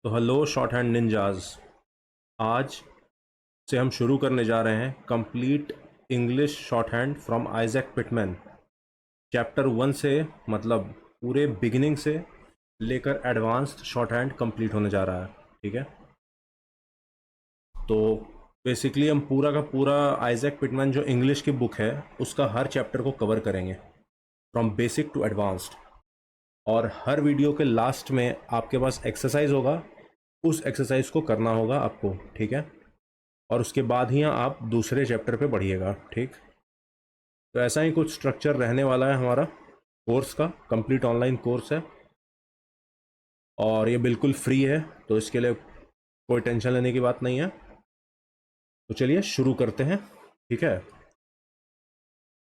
तो hello short hand ninjas. आज से हम शुरू करने जा रहे हैं complete English short hand from Isaac Pitman. Chapter 1 से, मतलब पूरे बिगिनिंग से लेकर एडवांस्ड शॉर्ट हैंड कंप्लीट होने जा रहा है। ठीक है, तो बेसिकली हम पूरा का पूरा आइजैक पिटमैन जो इंग्लिश की बुक है उसका हर चैप्टर को कवर करेंगे फ्रॉम बेसिक टू एडवांस्ड। और हर वीडियो के लास्ट में आपके पास एक्सरसाइज होगा, उस एक्सरसाइज को करना होगा आपको। ठीक है, और उसके बाद ही आप दूसरे चैप्टर पे बढ़िएगा। ठीक, तो ऐसा ही कुछ स्ट्रक्चर रहने वाला है हमारा कोर्स का। कंप्लीट ऑनलाइन कोर्स है और ये बिल्कुल फ्री है, तो इसके लिए कोई टेंशन लेने की बात नहीं है। तो चलिए शुरू करते हैं। ठीक है,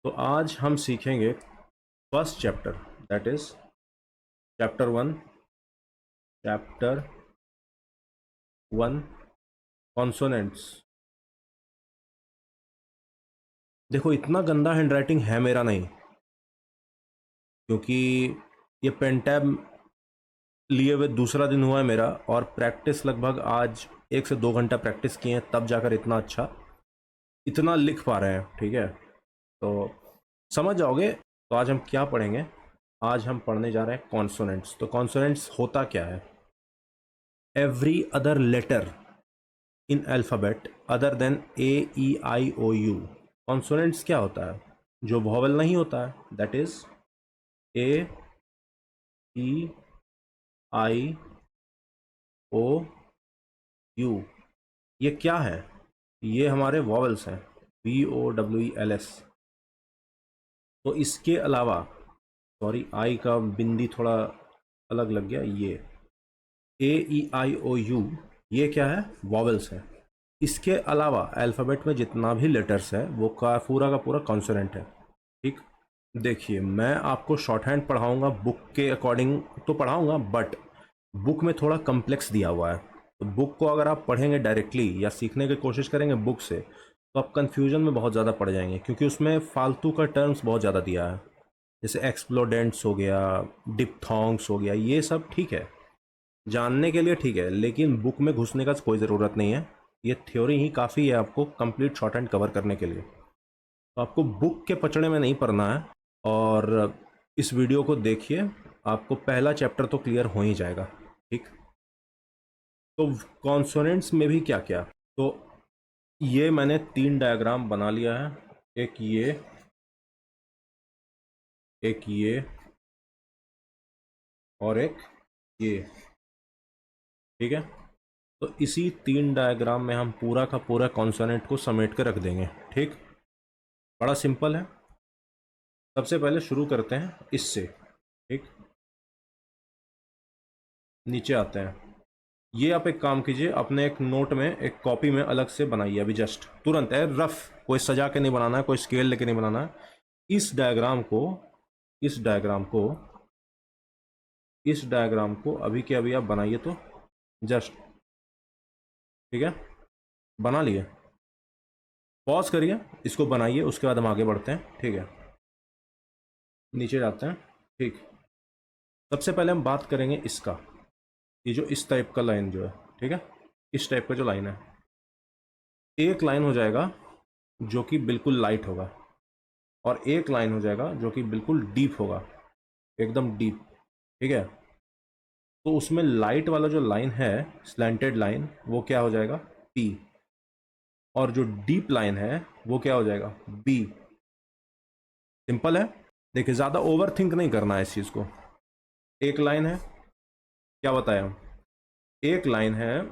तो आज हम सीखेंगे first chapter, that is chapter 1। Chapter 1, consonants. देखो, इतना गंदा हैंडराइटिंग है मेरा नहीं, क्योंकि ये पेन टैब लिए हुए दूसरा दिन हुआ है मेरा, और प्रैक्टिस लगभग आज 1 से 2 घंटा प्रैक्टिस किए हैं, तब जाकर इतना अच्छा इतना लिख पा रहे हैं। ठीक है, तो समझ जाओगे। तो आज हम क्या पढ़ेंगे? आज हम पढ़ने जा रहे हैं कॉन्सोनेंट्स। तो कॉन्सोनेंट्स होता क्या है? Every other letter in alphabet other than A, E, I, O, U. Consonants क्या होता है? जो वॉवल नहीं होता है, that is A, E, I, O, U. ये क्या है? ये हमारे वॉवल्स हैं, VOWELS। तो इसके अलावा, सॉरी आई का बिंदी थोड़ा अलग लग गया, ये AEIOU, ये क्या है? वॉवल्स है। इसके अलावा अल्फ़ाबेट में जितना भी लेटर्स है वो का पूरा कॉन्सोनेंट है। ठीक, देखिए मैं आपको शॉर्ट हैंड पढ़ाऊंगा बुक के अकॉर्डिंग तो पढ़ाऊंगा, बट बुक में थोड़ा कम्प्लेक्स दिया हुआ है। तो बुक को अगर आप पढ़ेंगे डायरेक्टली या सीखने की कोशिश करेंगे बुक से, तो आप कन्फ्यूजन में बहुत ज़्यादा पड़ जाएंगे, क्योंकि उसमें फालतू का टर्म्स बहुत ज़्यादा दिया है। जैसे एक्सप्लोडेंट्स हो गया, डिप्थोंग्स हो गया, ये सब ठीक है जानने के लिए, ठीक है, लेकिन बुक में घुसने का कोई ज़रूरत नहीं है। ये थ्योरी ही काफ़ी है आपको कंप्लीट शॉर्ट हैंड कवर करने के लिए। तो आपको बुक के पचड़े में नहीं पढ़ना है, और इस वीडियो को देखिए, आपको पहला चैप्टर तो क्लियर हो ही जाएगा। ठीक, तो कॉन्सोनेंट्स में भी क्या क्या, तो ये मैंने 3 डायग्राम बना लिया है। एक ये, एक ये, और एक ये। ठीक है, तो इसी 3 डायग्राम में हम पूरा का पूरा कॉन्सोनेंट को समेट के रख देंगे। ठीक, बड़ा सिंपल है। सबसे पहले शुरू करते हैं इससे। ठीक, नीचे आते हैं। ये आप एक काम कीजिए, अपने एक नोट में, एक कॉपी में अलग से बनाइए अभी, जस्ट तुरंत है, रफ, कोई सजा के नहीं बनाना है, कोई स्केल लेके नहीं बनाना है। इस डायग्राम को, इस डायग्राम को, इस डायग्राम को अभी के अभी आप बनाइए, तो जस्ट। ठीक है, बना लिए? पॉज करिए, इसको बनाइए, उसके बाद हम आगे बढ़ते हैं। ठीक है, नीचे जाते हैं। ठीक, सबसे पहले हम बात करेंगे इसका, ये जो इस टाइप का लाइन जो है, ठीक है, इस टाइप का जो लाइन है, एक लाइन हो जाएगा जो कि बिल्कुल लाइट होगा, और एक लाइन हो जाएगा जो कि बिल्कुल डीप होगा, एकदम डीप। ठीक है, तो उसमें लाइट वाला जो लाइन है, स्लैंटेड लाइन, वो क्या हो जाएगा? P। और जो डीप लाइन है वो क्या हो जाएगा? B। सिंपल है। देखिए, ज़्यादा ओवर थिंक नहीं करना है इस चीज़ को। एक लाइन है, क्या बताया हम? एक लाइन है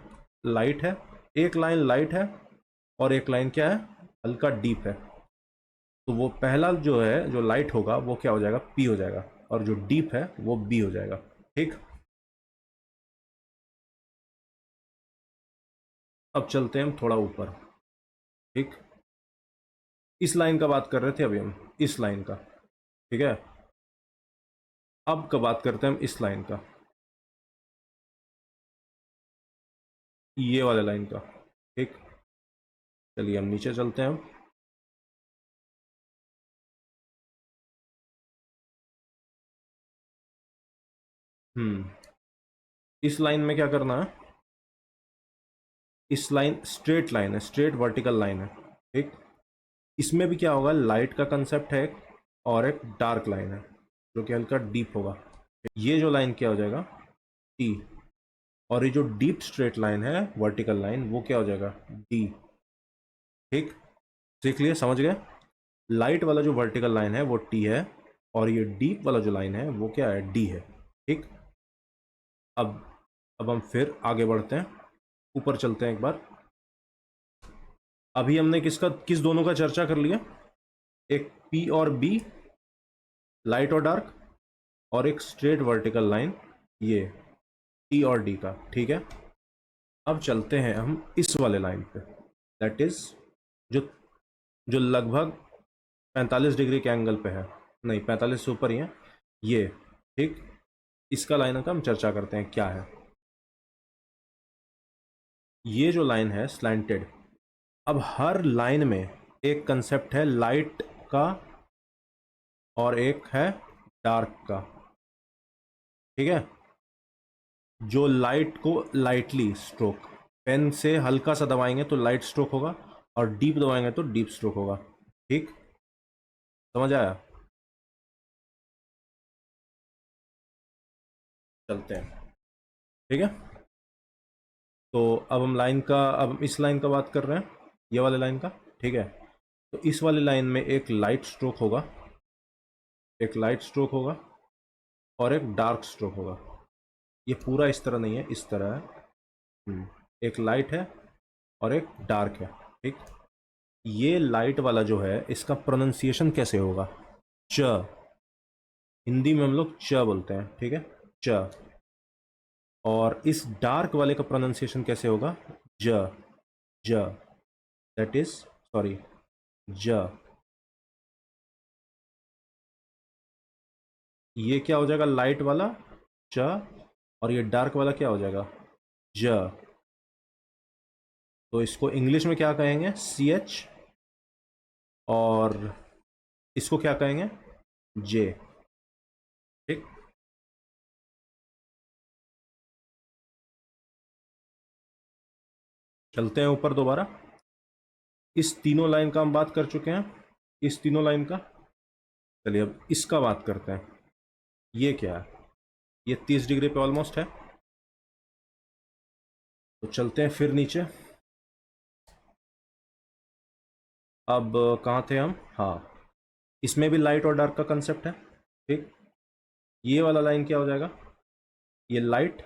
लाइट है, एक लाइन लाइट है, और एक लाइन क्या है? हल्का डीप है। तो वो पहला जो है, जो लाइट होगा, वो क्या हो जाएगा? P हो जाएगा, और जो डीप है वो B हो जाएगा। ठीक, अब चलते हैं हम थोड़ा ऊपर। ठीक, इस लाइन का बात कर रहे थे अभी हम, इस लाइन का। ठीक है, अब का बात करते हैं हम इस लाइन का, ये वाले लाइन का। ठीक, चलिए हम नीचे चलते हैं हम। इस लाइन में क्या करना है? इस लाइन स्ट्रेट लाइन है, स्ट्रेट वर्टिकल लाइन है, ठीक। इसमें भी क्या होगा, लाइट का कंसेप्ट है एक, और एक डार्क लाइन है जो कि हल्का डीप होगा। ये जो लाइन क्या हो जाएगा, टी। और ये जो डीप स्ट्रेट लाइन है वर्टिकल लाइन, वो क्या हो जाएगा, डी। ठीक, सीख लिए, समझ गए। लाइट वाला जो वर्टिकल लाइन है वो टी है, और ये डीप वाला जो लाइन है वो क्या है, डी है। ठीक, अब हम फिर आगे बढ़ते हैं, ऊपर चलते हैं एक बार। अभी हमने किस दोनों का चर्चा कर लिया, एक पी और बी, लाइट और डार्क, और एक स्ट्रेट वर्टिकल लाइन ये टी और डी का। ठीक है, अब चलते हैं हम इस वाले लाइन पे, दैट इज जो जो लगभग 45 डिग्री के एंगल पे है, नहीं 45 से ऊपर ही है ये। ठीक, इसका लाइन का हम चर्चा करते हैं क्या है। ये जो लाइन है स्लैंटेड, अब हर लाइन में एक कंसेप्ट है लाइट का और एक है डार्क का। ठीक है, जो लाइट को लाइटली स्ट्रोक, पेन से हल्का सा दबाएंगे तो लाइट स्ट्रोक होगा, और डीप दबाएंगे तो डीप स्ट्रोक होगा। ठीक, समझ आया। चलते हैं, ठीक है। तो अब इस लाइन का बात कर रहे हैं, ये वाले लाइन का। ठीक है, तो इस वाले लाइन में एक लाइट स्ट्रोक होगा, एक लाइट स्ट्रोक होगा और एक डार्क स्ट्रोक होगा। ये पूरा इस तरह नहीं है, इस तरह है। एक लाइट है और एक डार्क है। ठीक, ये लाइट वाला जो है इसका प्रोनाउंसिएशन कैसे होगा, च। हिंदी में हम लोग च बोलते हैं, ठीक है, च। और इस डार्क वाले का प्रोनाउंसिएशन कैसे होगा, ज, ज, दैट इज सॉरी, ज। ये क्या हो जाएगा, लाइट वाला च, और ये डार्क वाला क्या हो जाएगा, ज। तो इसको इंग्लिश में क्या कहेंगे, सी एच, और इसको क्या कहेंगे, जे। ठीक, चलते हैं ऊपर दोबारा। इस तीनों लाइन का हम बात कर चुके हैं, इस तीनों लाइन का। चलिए अब इसका बात करते हैं। ये क्या है, ये 30 डिग्री पे ऑलमोस्ट है। तो चलते हैं फिर नीचे। अब कहाँ थे हम, हाँ, इसमें भी लाइट और डार्क का कंसेप्ट है। ठीक, ये वाला लाइन क्या हो जाएगा, ये लाइट,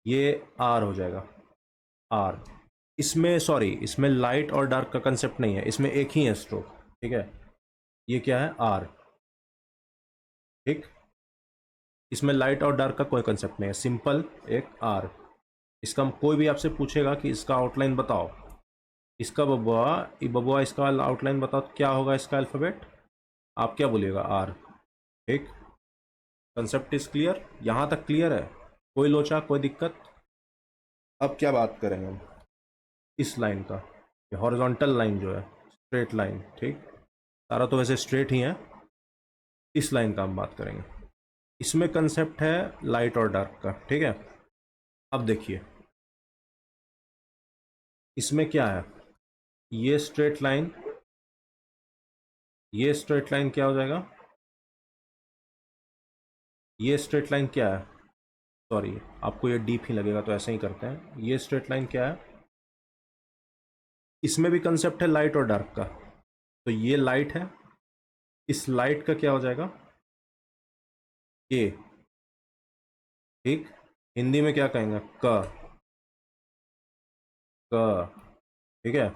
ये आर हो जाएगा, आर। इसमें सॉरी, इसमें लाइट और डार्क का कंसेप्ट नहीं है, इसमें एक ही है स्ट्रोक। ठीक है, ये क्या है, आर। ठीक, इसमें लाइट और डार्क का कोई कंसेप्ट नहीं है, सिंपल एक आर। इसका कोई भी आपसे पूछेगा कि इसका आउटलाइन बताओ, इसका बबुआ, बबुआ इसका आउटलाइन बताओ, तो क्या होगा इसका अल्फ़ाबेट, आप क्या बोलिएगा, आर। ठीक, कंसेप्ट इज क्लियर, यहाँ तक क्लियर है, कोई लोचा, कोई दिक्कत। अब क्या बात करेंगे हम इस लाइन का, ये हॉरिजॉन्टल लाइन जो है, स्ट्रेट लाइन। ठीक, सारा तो वैसे स्ट्रेट ही है, इस लाइन का हम बात करेंगे। इसमें कंसेप्ट है लाइट और डार्क का। ठीक है, अब देखिए इसमें क्या है, ये स्ट्रेट लाइन, ये स्ट्रेट लाइन क्या हो जाएगा, ये स्ट्रेट लाइन क्या है, सॉरी आपको ये डीप ही लगेगा तो ऐसे ही करते हैं। ये स्ट्रेट लाइन क्या है, इसमें भी कंसेप्ट है लाइट और डार्क का। तो ये लाइट है, इस लाइट का क्या हो जाएगा, के। ठीक, हिंदी में क्या कहेंगे, क, क। ठीक है,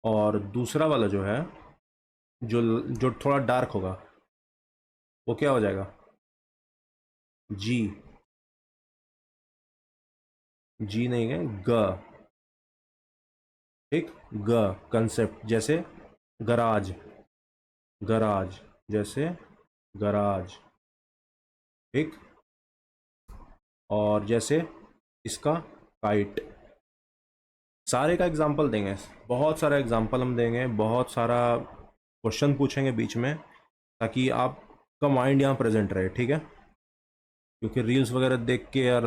और दूसरा वाला जो है, जो जो थोड़ा डार्क होगा, वो क्या हो जाएगा, जी। जी नहीं है, ग। ठीक, ग कंसेप्ट, जैसे गराज, गराज, जैसे गराज। ठीक, और जैसे इसका काइट। सारे का एग्जाम्पल देंगे, बहुत सारा एग्जाम्पल हम देंगे, बहुत सारा क्वेश्चन पूछेंगे बीच में, ताकि आपका माइंड यहाँ प्रेजेंट रहे। ठीक है, क्योंकि रील्स वगैरह देख के यार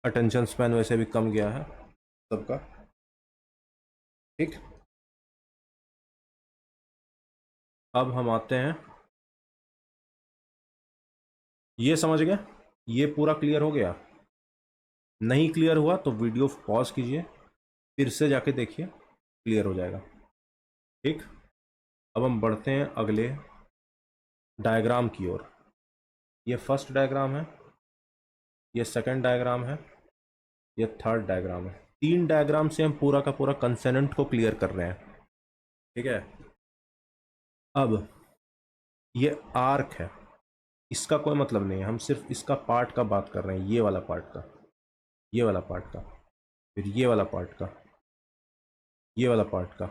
अटेंशन स्पैन वैसे भी कम गया है। सबका। ठीक, अब हम आते हैं, ये समझ गए, ये पूरा क्लियर हो गया। नहीं क्लियर हुआ तो वीडियो पॉज कीजिए, फिर से जाके देखिए, क्लियर हो जाएगा। ठीक, अब हम बढ़ते हैं अगले डायग्राम की ओर। ये फर्स्ट डायग्राम है, ये सेकंड डायग्राम है, ये थर्ड डायग्राम है। 3 डायग्राम से हम पूरा का पूरा कंसोनेंट को क्लियर कर रहे हैं। ठीक है, अब ये आर्क है, इसका कोई मतलब नहीं है, हम सिर्फ इसका पार्ट का बात कर रहे हैं, ये वाला पार्ट का, ये वाला पार्ट का, फिर ये वाला पार्ट का, ये वाला पार्ट का,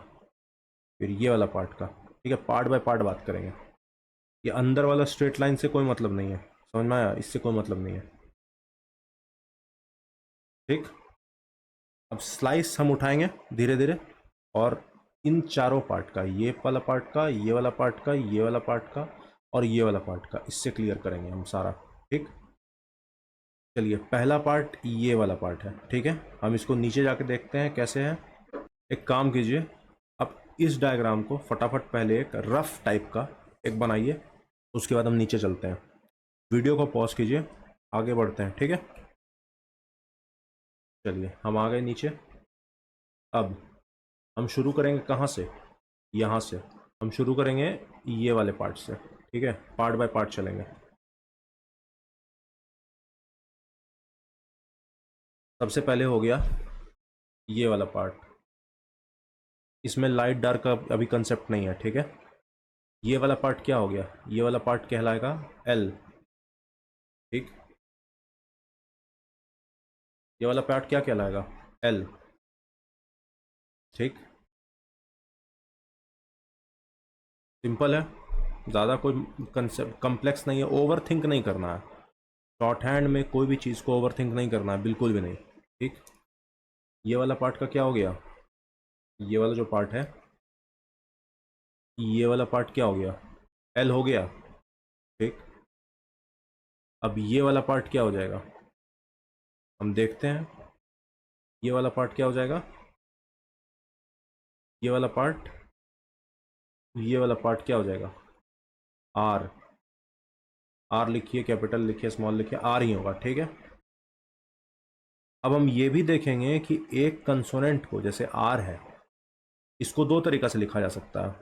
फिर ये वाला पार्ट का। ठीक है, पार्ट बाय पार्ट बात करेंगे। ये अंदर वाला स्ट्रेट लाइन से कोई मतलब नहीं है, समझ में आया, इससे कोई मतलब नहीं है। ठीक, अब स्लाइस हम उठाएंगे धीरे धीरे, और इन चारों पार्ट का, ये वाला पार्ट का, ये वाला पार्ट का, ये वाला पार्ट का और ये वाला पार्ट का, इससे क्लियर करेंगे हम सारा। ठीक, चलिए पहला पार्ट ये वाला पार्ट है। ठीक है, हम इसको नीचे जाके देखते हैं कैसे है। एक काम कीजिए, अब इस डायग्राम को फटाफट पहले एक रफ टाइप का एक बनाइए, उसके बाद हम नीचे चलते हैं। वीडियो को पॉज कीजिए, आगे बढ़ते हैं। ठीक है, चलिए हम आ गए नीचे। अब हम शुरू करेंगे कहाँ से, यहाँ से हम शुरू करेंगे, ये वाले पार्ट से। ठीक है, पार्ट बाय पार्ट चलेंगे। सबसे पहले हो गया ये वाला पार्ट, इसमें लाइट डार्क का अभी कंसेप्ट नहीं है। ठीक है, ये वाला पार्ट क्या हो गया, ये वाला पार्ट कहलाएगा एल। ठीक, ये वाला पार्ट क्या कहलाएगा, एल। ठीक, सिंपल है, ज़्यादा कोई कंसेप्ट कॉम्प्लेक्स नहीं है, ओवर थिंक नहीं करना है। शॉर्ट हैंड में कोई भी चीज़ को ओवर थिंक नहीं करना है, बिल्कुल भी नहीं। ठीक, ये वाला पार्ट का क्या हो गया, ये वाला जो पार्ट है, ये वाला पार्ट क्या हो गया, एल हो गया। ठीक, अब ये वाला पार्ट क्या हो जाएगा, हम देखते हैं, ये वाला पार्ट क्या हो जाएगा, ये वाला पार्ट, ये वाला पार्ट क्या हो जाएगा, आर। आर लिखिए, कैपिटल लिखिए, स्मॉल लिखिए, आर ही होगा। ठीक है, अब हम ये भी देखेंगे कि एक कंसोनेंट को, जैसे आर है, इसको दो तरीका से लिखा जा सकता है।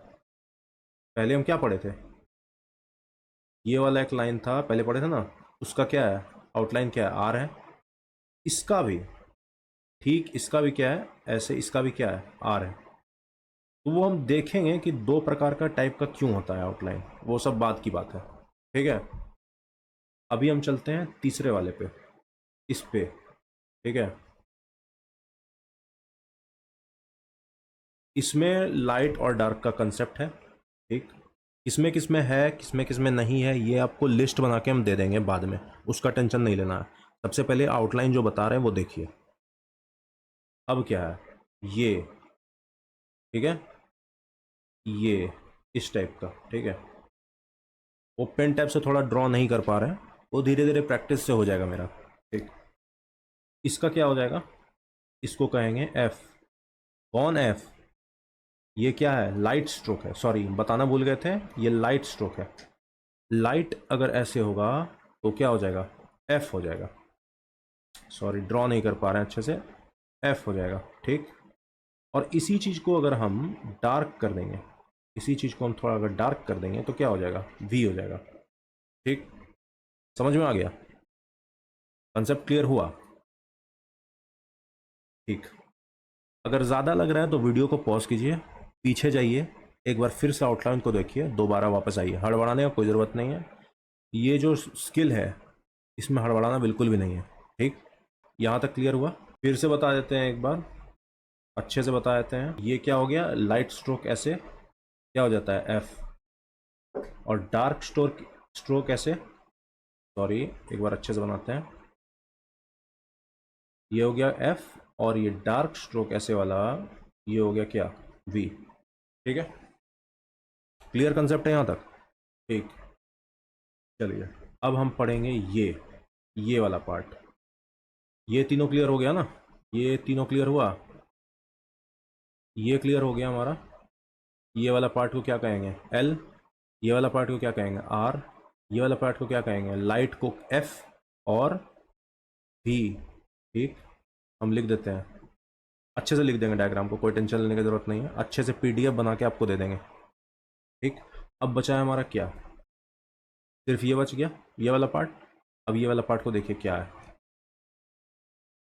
पहले हम क्या पढ़े थे, ये वाला एक लाइन था पहले पढ़े थे ना, उसका क्या है, आउटलाइन क्या है, आर है। इसका भी ठीक, इसका भी क्या है, ऐसे इसका भी क्या है, आर है। तो वो हम देखेंगे कि दो प्रकार का टाइप का क्यों होता है आउटलाइन, वो सब बात की बात है। ठीक है, अभी हम चलते हैं तीसरे वाले पे, इस पे। ठीक है, इसमें लाइट और डार्क का कंसेप्ट है। ठीक, किसमें किसमें नहीं है, ये आपको लिस्ट बना के हम दे देंगे बाद में, उसका टेंशन नहीं लेना है। सबसे पहले आउटलाइन जो बता रहे हैं वो देखिए। अब क्या है, ये, ठीक है, ये इस टाइप का। ठीक है, वो पेन टैप से थोड़ा ड्रॉ नहीं कर पा रहे हैं, वो धीरे धीरे प्रैक्टिस से हो जाएगा मेरा। ठीक, इसका क्या हो जाएगा, इसको कहेंगे एफ। कौन एफ, ये क्या है, लाइट स्ट्रोक है, सॉरी बताना भूल गए थे, ये लाइट स्ट्रोक है। लाइट अगर ऐसे होगा तो क्या हो जाएगा, एफ हो जाएगा। सॉरी ड्रॉ नहीं कर पा रहे हैं अच्छे से, एफ हो जाएगा। ठीक, और इसी चीज़ को अगर हम डार्क कर देंगे, इसी चीज़ को हम थोड़ा अगर डार्क कर देंगे तो क्या हो जाएगा, वी हो जाएगा। ठीक, समझ में आ गया, कंसेप्ट क्लियर हुआ। ठीक, अगर ज़्यादा लग रहा है तो वीडियो को पॉज कीजिए, पीछे जाइए, एक बार फिर से आउटलाइन को देखिए, दोबारा वापस आइए। हड़बड़ाने का कोई ज़रूरत नहीं है, ये जो स्किल है इसमें हड़बड़ाना बिल्कुल भी नहीं है। ठीक, यहाँ तक क्लियर हुआ। फिर से बता देते हैं एक बार, अच्छे से बता देते हैं। ये क्या हो गया, लाइट स्ट्रोक ऐसे क्या हो जाता है, एफ। और डार्क स्ट्रोक ऐसे, सॉरी एक बार अच्छे से बनाते हैं, ये हो गया एफ, और ये डार्क स्ट्रोक ऐसे वाला, ये हो गया क्या, वी। ठीक है, क्लियर कंसेप्ट है यहाँ तक। ठीक, चलिए अब हम पढ़ेंगे ये वाला पार्ट। ये तीनों क्लियर हो गया ना, ये तीनों क्लियर हुआ, ये क्लियर हो गया हमारा। ये वाला पार्ट को क्या कहेंगे, एल। ये वाला पार्ट को क्या कहेंगे, आर। ये वाला पार्ट को क्या कहेंगे, लाइट को एफ और भी। ठीक, हम लिख देते हैं, अच्छे से लिख देंगे डायग्राम को, कोई टेंशन लेने की जरूरत नहीं है, अच्छे से पीडीएफ बना के आपको दे देंगे। ठीक, अब बचा है हमारा क्या, सिर्फ ये बच गया, ये वाला पार्ट। अब ये वाला पार्ट को देखिए क्या है।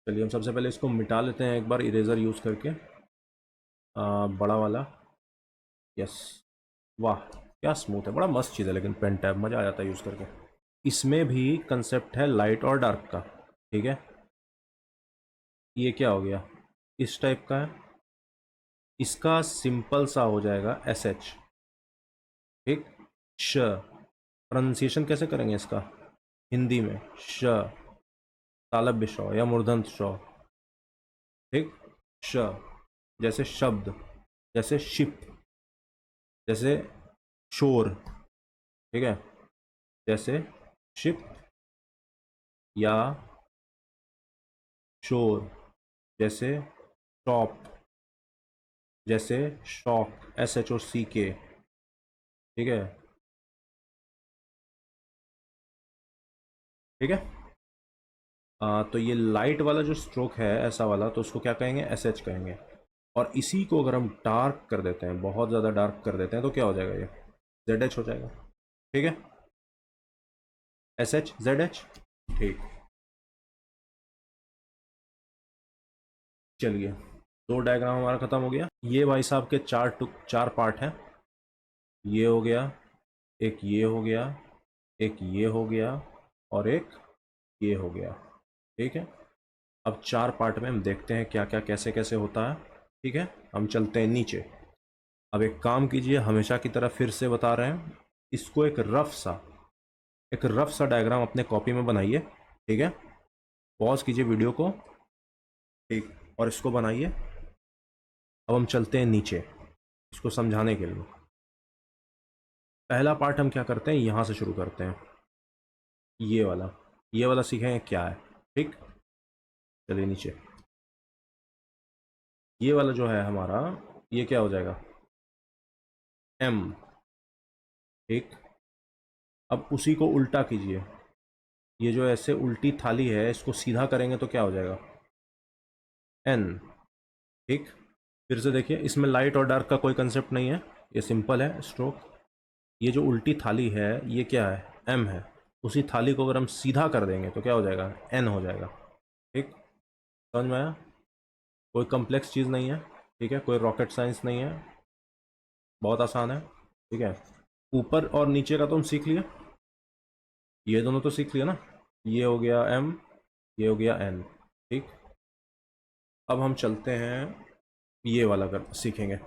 चलिए हम सबसे पहले इसको मिटा लेते हैं एक बार इरेजर यूज़ करके, बड़ा वाला। यस, वाह क्या स्मूथ है, बड़ा मस्त चीज़ है, लेकिन पेन टैब मज़ा आ जाता है यूज़ करके। इसमें भी कंसेप्ट है लाइट और डार्क का। ठीक है, ये क्या हो गया, इस टाइप का है, इसका सिंपल सा हो जाएगा एस एच। ठीक, श, प्रोनाउंसिएशन कैसे करेंगे इसका हिंदी में, श, तालब्य श या मूर्धन्य श। ठीक, श, जैसे शब्द, जैसे शिप, जैसे शोर। ठीक है, जैसे शिप या शोर, जैसे शॉप, जैसे शॉक, एस एच ओ सी के। ठीक है, ठीक है। तो ये लाइट वाला जो स्ट्रोक है ऐसा वाला, तो उसको क्या कहेंगे, एस एच कहेंगे। और इसी को अगर हम डार्क कर देते हैं, बहुत ज़्यादा डार्क कर देते हैं, तो क्या हो जाएगा, ये जेड एच हो जाएगा। ठीक है, एस एच जेड एच। ठीक, चलिए दो डायग्राम हमारा खत्म हो गया। ये भाई साहब के चार पार्ट हैं। ये हो गया, एक ये हो गया, एक ये हो गया, और एक ये हो गया। ठीक है, अब चार पार्ट में हम देखते हैं क्या क्या कैसे कैसे होता है। ठीक है, हम चलते हैं नीचे। अब एक काम कीजिए, हमेशा की तरह फिर से बता रहे हैं, इसको एक रफ सा डायग्राम अपने कॉपी में बनाइए। ठीक है, पॉज कीजिए वीडियो को। ठीक, और इसको बनाइए। अब हम चलते हैं नीचे इसको समझाने के लिए। पहला पार्ट हम क्या करते हैं, यहाँ से शुरू करते हैं। ये वाला सीखेंगे क्या है। ठीक, चलिए नीचे। ये वाला जो है हमारा, ये क्या हो जाएगा, एम। ठीक, अब उसी को उल्टा कीजिए, ये जो ऐसे उल्टी थाली है इसको सीधा करेंगे तो क्या हो जाएगा, एन। ठीक, फिर से देखिए, इसमें लाइट और डार्क का कोई कंसेप्ट नहीं है, ये सिंपल है स्ट्रोक। ये जो उल्टी थाली है ये क्या है, एम है। उसी थाली को अगर हम सीधा कर देंगे तो क्या हो जाएगा, एन हो जाएगा। ठीक, समझ में आया, कोई कॉम्प्लेक्स चीज़ नहीं है। ठीक है, कोई रॉकेट साइंस नहीं है, बहुत आसान है। ठीक है, ऊपर और नीचे का तो हम सीख लिया, ये दोनों तो सीख लिया ना, ये हो गया एम, ये हो गया एन। ठीक, अब हम चलते हैं, ये वाला कर सीखेंगे,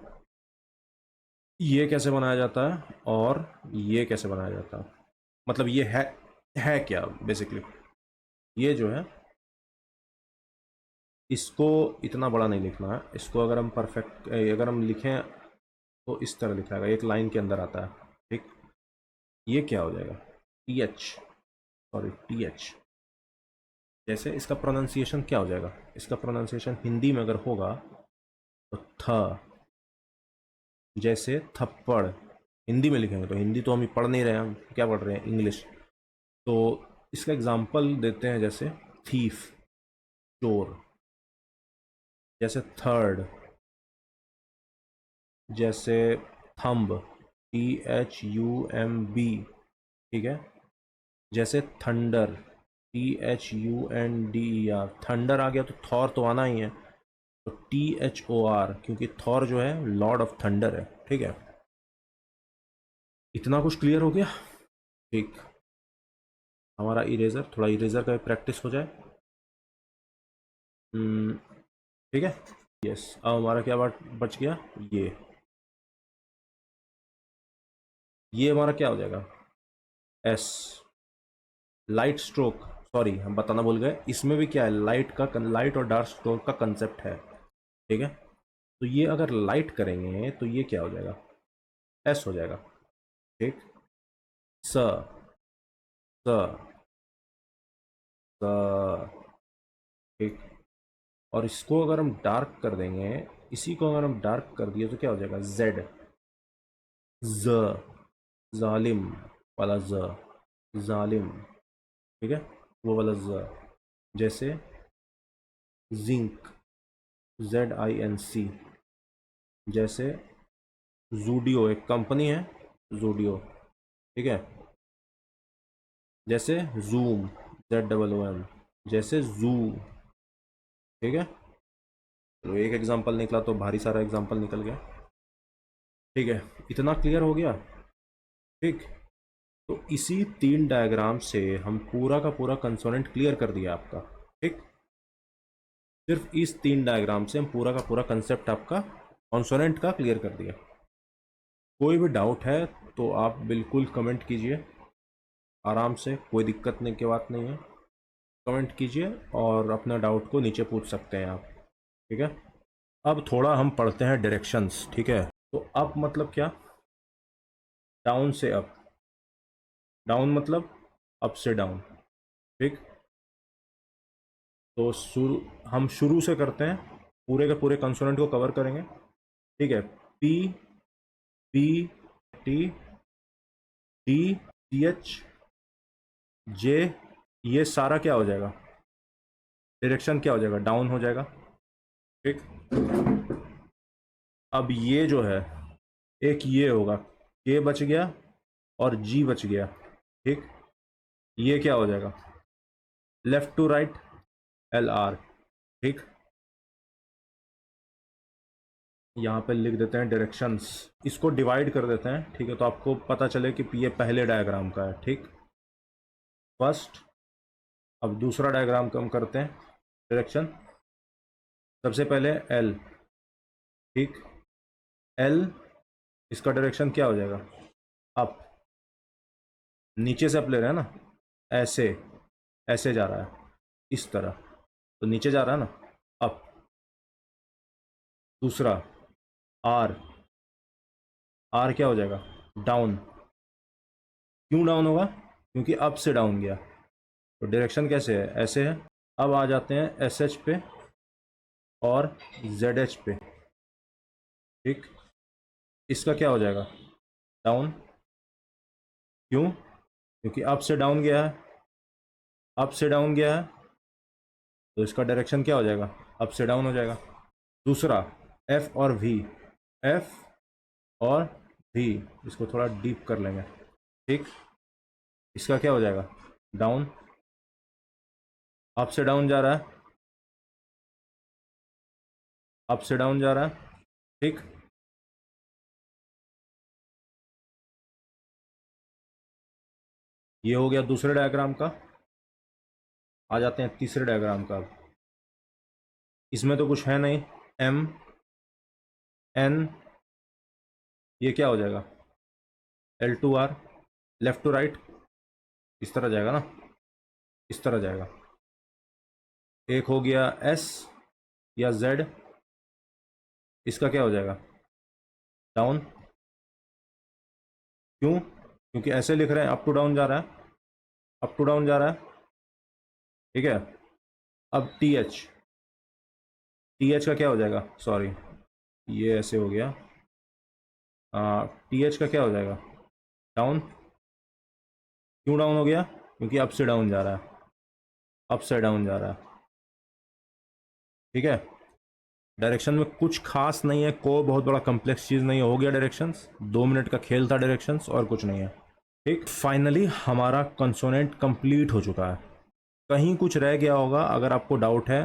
ये कैसे बनाया जाता है और ये कैसे बनाया जाता है, मतलब ये है क्या बेसिकली। ये जो है, इसको इतना बड़ा नहीं लिखना है, इसको अगर हम परफेक्ट अगर हम लिखें तो इस तरह लिखा है, एक लाइन के अंदर आता है। ठीक, ये क्या हो जाएगा, T H, sorry T H. जैसे इसका प्रोनाउंसिएशन क्या हो जाएगा, इसका प्रोनाउंसिएशन हिंदी में अगर होगा तो थ, जैसे थप्पड़। हिंदी में लिखेंगे तो, हिंदी तो हम पढ़ नहीं रहे हैं, हम क्या पढ़ रहे हैं, इंग्लिश। तो इसका एग्जाम्पल देते हैं, जैसे थीफ, चोर, जैसे थर्ड, जैसे thumb, T H U M B. ठीक है, जैसे thunder, T H U N D E R, thunder आ गया तो थॉर तो आना ही है, तो टी एच ओ आर, क्योंकि थॉर जो है लॉर्ड ऑफ थंडर है। ठीक है, इतना कुछ क्लियर हो गया। ठीक, हमारा इरेजर, थोड़ा इरेजर का प्रैक्टिस हो जाए। ठीक है, यस। अब हमारा क्या बच गया, ये हमारा क्या हो जाएगा, एस, लाइट स्ट्रोक। सॉरी हम बताना भूल गए, इसमें भी क्या है, लाइट और डार्क स्ट्रोक का कंसेप्ट है। ठीक है, तो ये अगर लाइट करेंगे तो ये क्या हो जाएगा, एस हो जाएगा। ठीक, स, स, स। ठीक, और इसको अगर हम डार्क कर देंगे, इसी को अगर हम डार्क कर दिए तो क्या हो जाएगा, जेड, ज, जालिम वाला ज, जालिम, ठीक है, वो वाला ज। जैसे जिंक, ZINC। जैसे जूडियो, एक कंपनी है जूडियो, ठीक है। जैसे जूम, ZOOM। जैसे जू, ठीक है। तो एक एग्जांपल निकला तो भारी सारा एग्जांपल निकल गया, ठीक है। इतना क्लियर हो गया, ठीक। तो इसी 3 डायग्राम से हम पूरा का पूरा कंसोनेंट क्लियर कर दिया आपका, ठीक। सिर्फ इस 3 डायग्राम से हम पूरा का पूरा कंसेप्ट आपका कंसोनेंट का क्लियर कर दिया। कोई भी डाउट है तो आप बिल्कुल कमेंट कीजिए आराम से, कोई दिक्कत नहीं की बात नहीं है। कमेंट कीजिए और अपना डाउट को नीचे पूछ सकते हैं आप, ठीक है। अब थोड़ा हम पढ़ते हैं डायरेक्शंस, ठीक है। तो अप मतलब क्या, डाउन से अप, डाउन मतलब अप से डाउन, ठीक। तो हम शुरू से करते हैं, पूरे के पूरे कंसोनेंट को कवर करेंगे, ठीक है। P, P, T, D, T H, J, ये सारा क्या हो जाएगा, डायरेक्शन क्या हो जाएगा, डाउन हो जाएगा, ठीक। अब ये जो है, एक ये होगा, के बच गया और जी बच गया, ठीक। ये क्या हो जाएगा, लेफ्ट टू राइट, LR, ठीक। यहाँ पे लिख देते हैं डायरेक्शंस, इसको डिवाइड कर देते हैं, ठीक है। तो आपको पता चले कि ये पहले डायग्राम का है, ठीक, फर्स्ट। अब दूसरा डायग्राम का हम करते हैं डायरेक्शन। सबसे पहले L, ठीक। L, इसका डायरेक्शन क्या हो जाएगा, अप। नीचे से अप ले रहे हैं ना, ऐसे, ऐसे जा रहा है, इस तरह, तो नीचे जा रहा है ना, अप। दूसरा R, R क्या हो जाएगा, डाउन। क्यों डाउन होगा, क्योंकि अप से डाउन गया, तो डायरेक्शन कैसे है, ऐसे है। अब आ जाते हैं SH पे और ZH पे, ठीक। इसका क्या हो जाएगा, डाउन। क्यों, क्योंकि अप से डाउन गया है, अप से डाउन गया है, तो इसका डायरेक्शन क्या हो जाएगा, अप से डाउन हो जाएगा। दूसरा F और V, F और V, इसको थोड़ा डीप कर लेंगे, ठीक। इसका क्या हो जाएगा, डाउन। अप से डाउन जा रहा है, अप से डाउन जा रहा है, ठीक। ये हो गया दूसरे डायग्राम का। आ जाते हैं तीसरे डायग्राम का। इसमें तो कुछ है नहीं, M, N, ये क्या हो जाएगा, L2R, लेफ्ट टू राइट, इस तरह जाएगा ना, इस तरह जाएगा। एक हो गया S या Z, इसका क्या हो जाएगा, डाउन। क्यों, क्योंकि ऐसे लिख रहे हैं, अप टू डाउन जा रहा है, अप टू डाउन जा रहा है, ठीक है। अब TH, TH का क्या हो जाएगा, सॉरी ये ऐसे हो गया, TH का क्या हो जाएगा, डाउन। क्यों डाउन हो गया, क्योंकि अप से डाउन जा रहा है, अप से डाउन जा रहा है, ठीक है। डायरेक्शन में कुछ खास नहीं है, को बहुत बड़ा कॉम्प्लेक्स चीज़ नहीं है, हो गया डायरेक्शंस, 2 मिनट का खेल था डायरेक्शंस, और कुछ नहीं है, ठीक। फाइनली हमारा कंसोनेंट कंप्लीट हो चुका है। कहीं कुछ रह गया होगा, अगर आपको डाउट है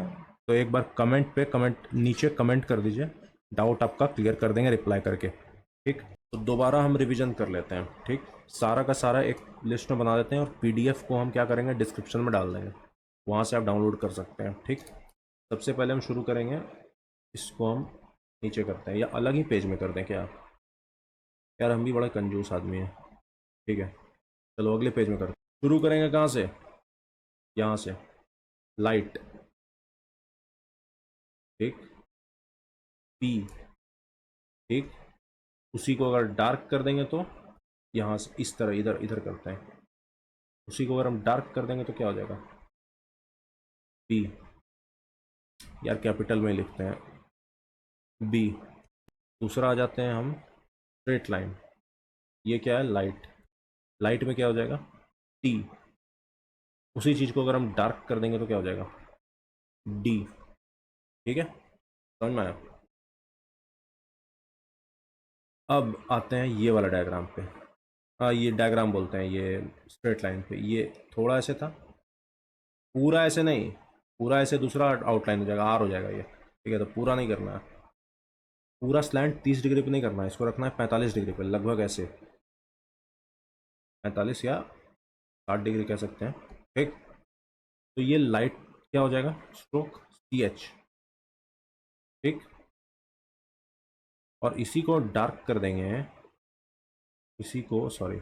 तो एक बार कमेंट नीचे कमेंट कर दीजिए, डाउट आपका क्लियर कर देंगे रिप्लाई करके, ठीक। तो दोबारा हम रिवीजन कर लेते हैं, ठीक। सारा का सारा एक लिस्ट में बना देते हैं और PDF को हम क्या करेंगे, डिस्क्रिप्शन में डाल देंगे, वहाँ से आप डाउनलोड कर सकते हैं, ठीक। सबसे पहले हम शुरू करेंगे, इसको हम नीचे करते हैं या अलग ही पेज में कर दें क्या, यार हम भी बड़ा कंजूस आदमी है, ठीक है। चलो अगले पेज में करते हैं। शुरू करेंगे कहाँ से, यहाँ से, लाइट, ठीक, P, ठीक। उसी को अगर डार्क कर देंगे तो यहाँ से इस तरह इधर इधर करते हैं, उसी को अगर हम डार्क कर देंगे तो क्या हो जाएगा, P, यार कैपिटल में लिखते हैं बी। दूसरा आ जाते हैं हम स्ट्रेट लाइन, ये क्या है लाइट, लाइट में क्या हो जाएगा टी। उसी चीज़ को अगर हम डार्क कर देंगे तो क्या हो जाएगा डी। ठीक है, समझ में आया। अब आते हैं ये वाला डायग्राम पे। हाँ ये डायग्राम बोलते हैं, ये स्ट्रेट लाइन पे ये थोड़ा ऐसे था, पूरा ऐसे नहीं, पूरा ऐसे दूसरा आउटलाइन हो जाएगा, आर हो जाएगा ये। ठीक है, तो पूरा नहीं करना है, पूरा स्लैंट 30 डिग्री पे नहीं करना है, इसको रखना है 45 डिग्री पे, लगभग ऐसे 45 या 60 डिग्री कह सकते हैं। ठीक, तो ये लाइट क्या हो जाएगा स्ट्रोक सी एच। ठीक, और इसी को डार्क कर देंगे, इसी को सॉरी,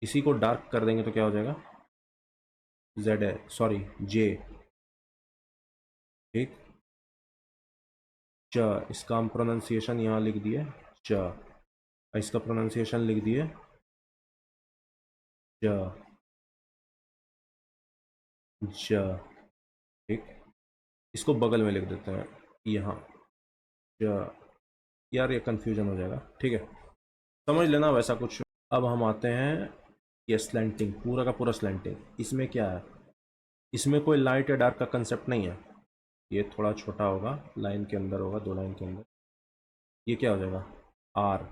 इसी को डार्क कर देंगे तो क्या हो जाएगा जेड है सॉरी जे। ठीक, च, इसका हम प्रोनाउंसिएशन यहाँ लिख दिए च, इसका प्रोनाउंसिएशन लिख दिए ज ज। ठीक, इसको बगल में लिख देते हैं यहाँ ज। यार ये कंफ्यूजन हो जाएगा, ठीक है, समझ लेना वैसा कुछ। अब हम आते हैं ये स्लैंटिंग, पूरा का पूरा स्लैंटिंग। इसमें क्या है, इसमें कोई लाइट या डार्क का कंसेप्ट नहीं है, ये थोड़ा छोटा होगा, लाइन के अंदर होगा, दो लाइन के अंदर। ये क्या हो जाएगा आर।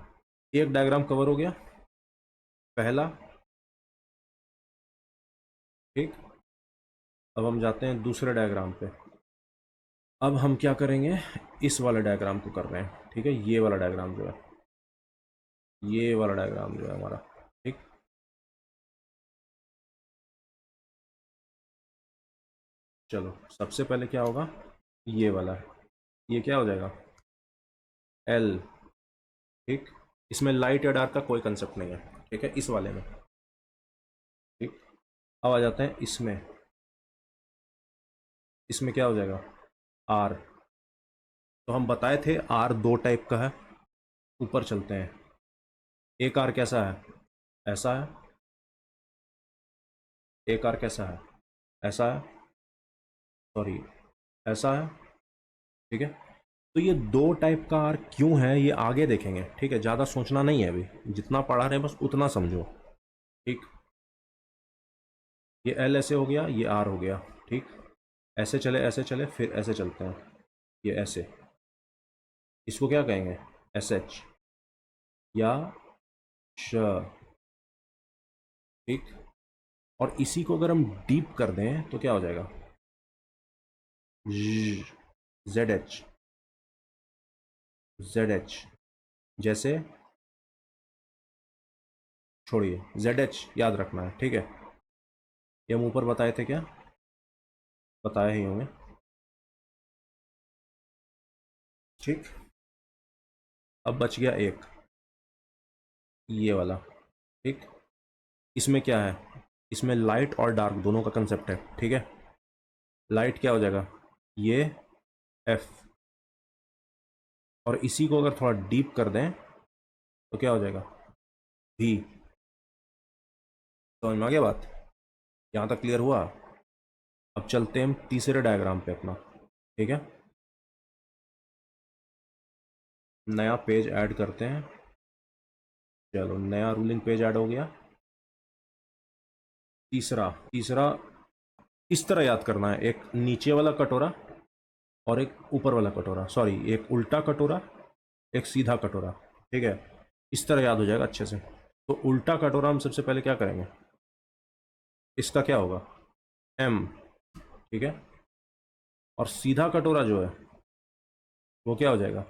एक डायग्राम कवर हो गया पहला। ठीक, अब हम जाते हैं दूसरे डायग्राम पे। अब हम क्या करेंगे, इस वाले डायग्राम को कर रहे हैं। ठीक है, ये वाला डायग्राम जो है, ये वाला डायग्राम जो है हमारा। ठीक, चलो सबसे पहले क्या होगा, ये वाला, ये क्या हो जाएगा एल। ठीक, इसमें लाइट या डार्क का कोई कंसेप्ट नहीं है। ठीक है, इस वाले में। ठीक, अब आ जाते हैं इसमें, इसमें क्या हो जाएगा आर। तो हम बताए थे आर दो टाइप का है, ऊपर चलते हैं। एक आर कैसा है, ऐसा है। एक आर कैसा है, ऐसा है, सॉरी ऐसा है। ठीक है, तो ये दो टाइप का आर क्यों है ये आगे देखेंगे। ठीक है, ज़्यादा सोचना नहीं है अभी, जितना पढ़ा रहे हैं बस उतना समझो। ठीक, ये एल ऐसे हो गया, ये आर हो गया। ठीक, ऐसे चले फिर ऐसे चलते हैं, ये ऐसे, इसको क्या कहेंगे एस एच या श। ठीक, और इसी को अगर हम डीप कर दें तो क्या हो जाएगा जेड एच, जेड एच। जैसे छोड़िए, जेड एच याद रखना है। ठीक है, ये हम ऊपर बताए थे क्या, बताए ही होंगे। ठीक, अब बच गया एक, ये वाला। ठीक, इसमें क्या है, इसमें लाइट और डार्क दोनों का कंसेप्ट है। ठीक है, लाइट क्या हो जाएगा ये एफ, और इसी को अगर थोड़ा डीप कर दें तो क्या हो जाएगा भी। समझ में आ गया बात, यहाँ तक क्लियर हुआ। अब चलते हैं हम तीसरे डायग्राम पे अपना। ठीक है, नया पेज ऐड करते हैं। चलो नया रूलिंग पेज ऐड हो गया। तीसरा, तीसरा इस तरह याद करना है, एक नीचे वाला कटोरा और एक ऊपर वाला कटोरा, सॉरी एक उल्टा कटोरा एक सीधा कटोरा। ठीक है, इस तरह याद हो जाएगा अच्छे से। तो उल्टा कटोरा हम सबसे पहले क्या करेंगे, इसका क्या होगा एम। ठीक है, और सीधा कटोरा जो है वो क्या हो जाएगा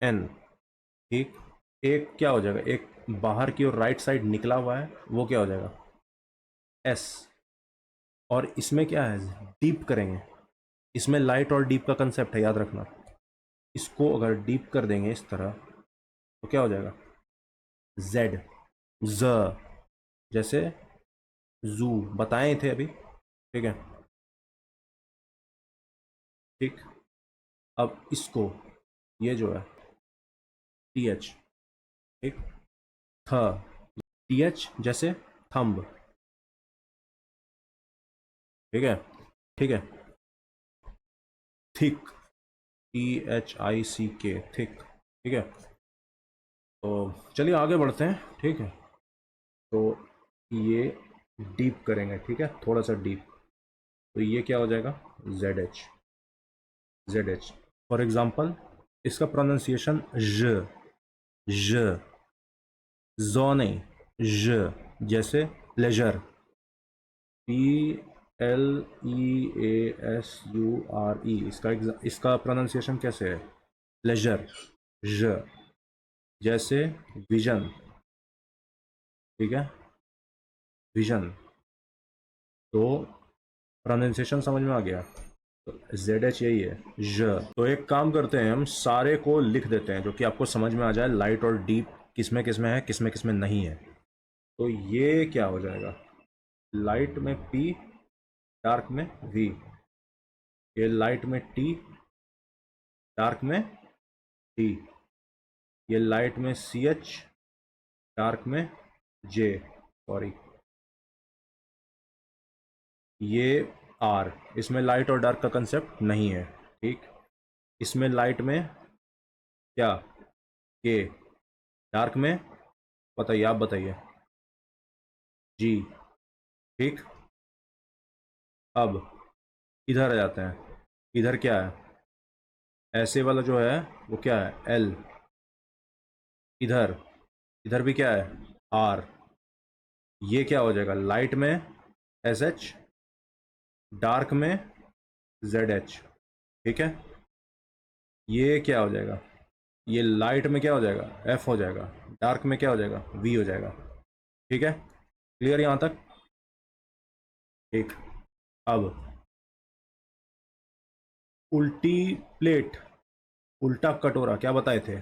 एन। ठीक, एक क्या हो जाएगा, एक बाहर की ओर राइट साइड निकला हुआ है, वो क्या हो जाएगा एस। और इसमें क्या है डीप करेंगे, इसमें लाइट और डीप का कंसेप्ट है याद रखना। इसको अगर डीप कर देंगे इस तरह तो क्या हो जाएगा जेड, ज, जैसे जू बताए थे अभी। ठीक है, ठीक, अब इसको, ये जो है टी एच। ठीक, थ, टी एच जैसे थंब। ठीक है, ठीक है, थिक, THICK, थिक। ठीक है, तो चलिए आगे बढ़ते हैं। ठीक है, तो ये डीप करेंगे। ठीक है, थोड़ा सा डीप। तो ये क्या हो जाएगा, ZH, ZH। फॉर एग्जाम्पल इसका प्रोनाउंसिएशन ज, जो नहीं, ज, जैसे प्लेजर, PLEASURE, इसका प्रोनाउंसिएशन कैसे है, प्लेजर, ज। जैसे विजन, ठीक है, विजन। तो प्रोनाउंसिएशन समझ में आ गया। तो ZH यही है, ज। तो एक काम करते हैं, हम सारे को लिख देते हैं जो कि आपको समझ में आ जाए, लाइट और डीप किसमें किसमें है, किसमें किसमें नहीं है। तो ये क्या हो जाएगा, लाइट में P, डार्क में V। ये लाइट में T, डार्क में D। ये लाइट में CH, डार्क में J, सॉरी। ये R, इसमें लाइट और डार्क का कंसेप्ट नहीं है। ठीक, इसमें लाइट में क्या, K, डार्क में बताइए, आप बताइए, G। ठीक, अब इधर आ जाते हैं। इधर क्या है, ऐसे वाला जो है वो क्या है, L। इधर, इधर भी क्या है, R। ये क्या हो जाएगा, लाइट में SH, डार्क में ZH। ठीक है, ये क्या हो जाएगा, ये लाइट में क्या हो जाएगा, F हो जाएगा, डार्क में क्या हो जाएगा, V हो जाएगा। ठीक है, क्लियर यहाँ तक। ठीक, अब उल्टी प्लेट, उल्टा कटोरा क्या बताए थे,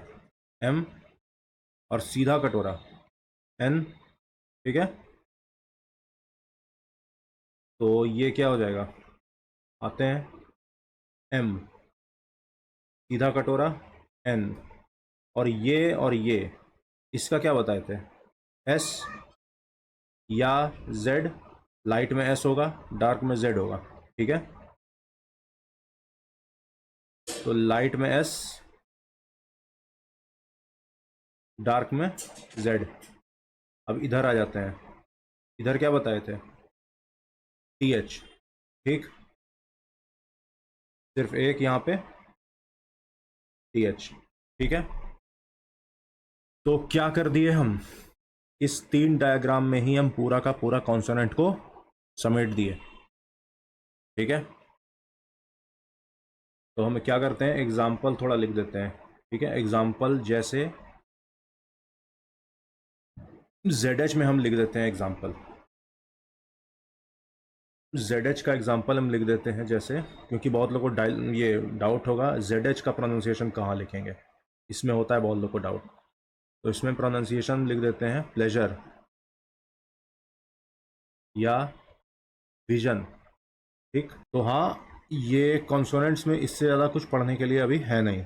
M, और सीधा कटोरा N। ठीक है, तो ये क्या हो जाएगा, आते हैं, M, सीधा कटोरा N, और ये इसका क्या बताए थे, S या Z। लाइट में S होगा, डार्क में Z होगा। ठीक है, तो लाइट में S, डार्क में Z। अब इधर आ जाते हैं, इधर क्या बताए थे, TH। ठीक, सिर्फ एक यहाँ पे TH। ठीक है, तो क्या कर दिए हम, इस 3 डायग्राम में ही हम पूरा का पूरा कॉन्सोनेंट को समेट दिए। ठीक है, तो हम क्या करते हैं, एग्जाम्पल थोड़ा लिख देते हैं। ठीक है, एग्जाम्पल जैसे ZH में हम लिख देते हैं एग्जाम्पल, ZH का एग्जाम्पल हम लिख देते हैं जैसे, क्योंकि बहुत लोगों को ये डाउट होगा ZH का प्रोनाउंसिएशन कहाँ लिखेंगे, इसमें होता है बहुत लोगों को डाउट। तो इसमें प्रोनाउंसिएशन लिख देते हैं प्लेजर या विजन। ठीक, तो हाँ, ये कॉन्सोनेंट्स में इससे ज़्यादा कुछ पढ़ने के लिए अभी है नहीं।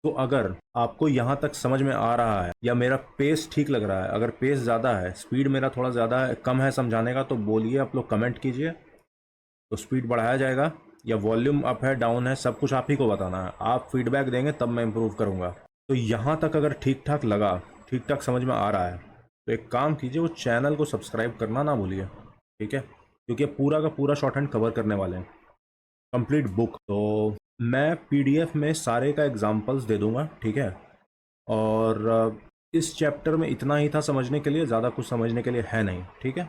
तो अगर आपको यहाँ तक समझ में आ रहा है या मेरा पेस ठीक लग रहा है, अगर पेस ज़्यादा है, स्पीड मेरा थोड़ा ज़्यादा है, कम है समझाने का, तो बोलिए, आप लोग कमेंट कीजिए, तो स्पीड बढ़ाया जाएगा। या वॉल्यूम अप है, डाउन है, सब कुछ आप ही को बताना है। आप फीडबैक देंगे तब मैं इम्प्रूव करूँगा। तो यहाँ तक अगर ठीक ठाक लगा, ठीक ठाक समझ में आ रहा है, तो एक काम कीजिए, वो चैनल को सब्सक्राइब करना ना भूलिए। ठीक है, क्योंकि पूरा का पूरा शॉर्ट हैंड कवर करने वाले हैं, कंप्लीट बुक। तो मैं PDF में सारे का एग्जांपल्स दे दूंगा। ठीक है, और इस चैप्टर में इतना ही था समझने के लिए, ज़्यादा कुछ समझने के लिए है नहीं। ठीक है,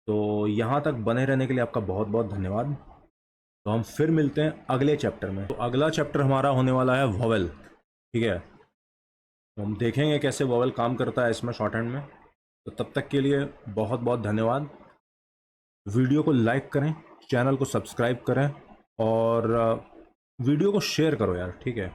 तो यहाँ तक बने रहने के लिए आपका बहुत बहुत धन्यवाद। तो हम फिर मिलते हैं अगले चैप्टर में। तो अगला चैप्टर हमारा होने वाला है वॉवेल। ठीक है, तो हम देखेंगे कैसे वॉवेल काम करता है इसमें शॉर्ट हैंड में। तो तब तक के लिए बहुत बहुत धन्यवाद। वीडियो को लाइक करें, चैनल को सब्सक्राइब करें, और वीडियो को शेयर करो यार। ठीक है।